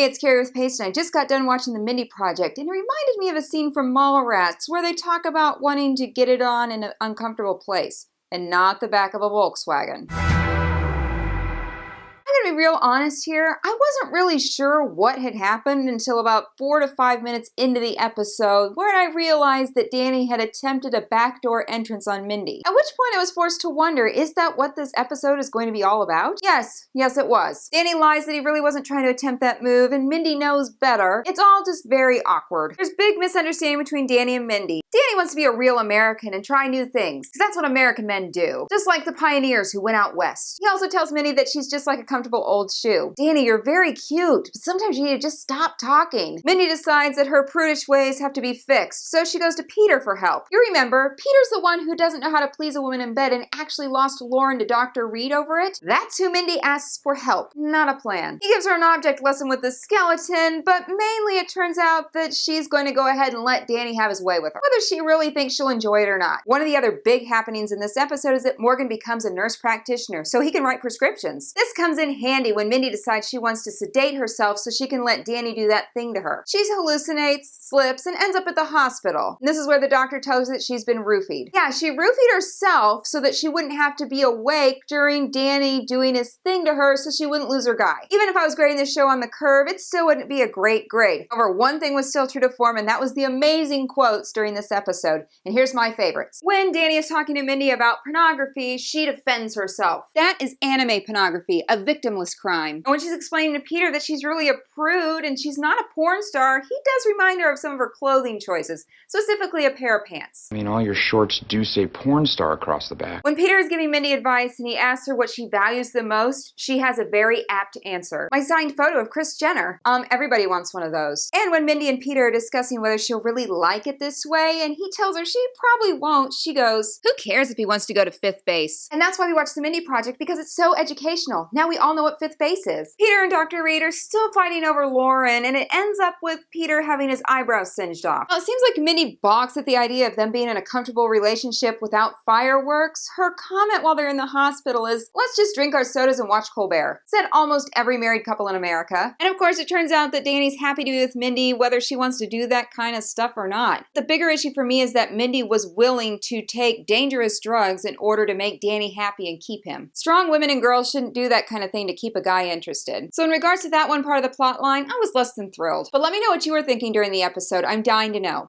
Hey, it's Keri with Paste, and I just got done watching the Mindy Project, and it reminded me of a scene from Mallrats where they talk about wanting to get it on in an uncomfortable place, and not the back of a Volkswagen. I'm gonna be real honest here. I wasn't really sure what had happened until about 4 to 5 minutes into the episode, where I realized that Danny had attempted a backdoor entrance on Mindy. At which point I was forced to wonder, is that what this episode is going to be all about? Yes, it was. Danny lies that he really wasn't trying to attempt that move, and Mindy knows better. It's all just very awkward. There's big misunderstanding between Danny and Mindy. Danny wants to be a real American and try new things, because that's what American men do. Just like the pioneers who went out west. He also tells Mindy that she's just like a comfortable old shoe. Danny, you're very cute, but sometimes you need to just stop talking. Mindy decides that her prudish ways have to be fixed, so she goes to Peter for help. You remember, Peter's the one who doesn't know how to please a woman in bed and actually lost Lauren to Dr. Reed over it. That's who Mindy asks for help, not a plan. He gives her an object lesson with the skeleton, but mainly it turns out that she's going to go ahead and let Danny have his way with her, whether she really thinks she'll enjoy it or not. One of the other big happenings in this episode is that Morgan becomes a nurse practitioner, so he can write prescriptions. This comes in handy when Mindy decides she wants to sedate herself so she can let Danny do that thing to her. She hallucinates, slips, and ends up at the hospital. And this is where the doctor tells her that she's been roofied. Yeah, she roofied herself so that she wouldn't have to be awake during Danny doing his thing to her so she wouldn't lose her guy. Even if I was grading this show on the curve, it still wouldn't be a great grade. However, one thing was still true to form, and that was the amazing quotes during this episode. And here's my favorites. When Danny is talking to Mindy about pornography, she defends herself. That is anime pornography, a victimless crime. And when she's explaining to Peter that she's really a prude and she's not a porn star, he does remind her of some of her clothing choices, specifically a pair of pants. I mean, all your shorts do say porn star across the back. When Peter is giving Mindy advice and he asks her what she values the most, she has a very apt answer. My signed photo of Kris Jenner. Everybody wants one of those. And when Mindy and Peter are discussing whether she'll really like it this way, and he tells her she probably won't, she goes, who cares if he wants to go to 5th base? And that's why we watch the Mindy Project, because it's so educational. Now we all know what 5th base is. Peter and Dr. Reed are still fighting over Lauren, and it ends up with Peter having his eyebrows singed off. Well, it seems like Mindy balks at the idea of them being in a comfortable relationship without fireworks. Her comment while they're in the hospital is, let's just drink our sodas and watch Colbert. Said almost every married couple in America. And of course, it turns out that Danny's happy to be with Mindy, whether she wants to do that kind of stuff or not. The bigger issue for me is that Mindy was willing to take dangerous drugs in order to make Danny happy and keep him. Strong women and girls shouldn't do that kind of thing to keep a guy interested. So in regards to that one part of the plot line, I was less than thrilled. But let me know what you were thinking during the episode. I'm dying to know.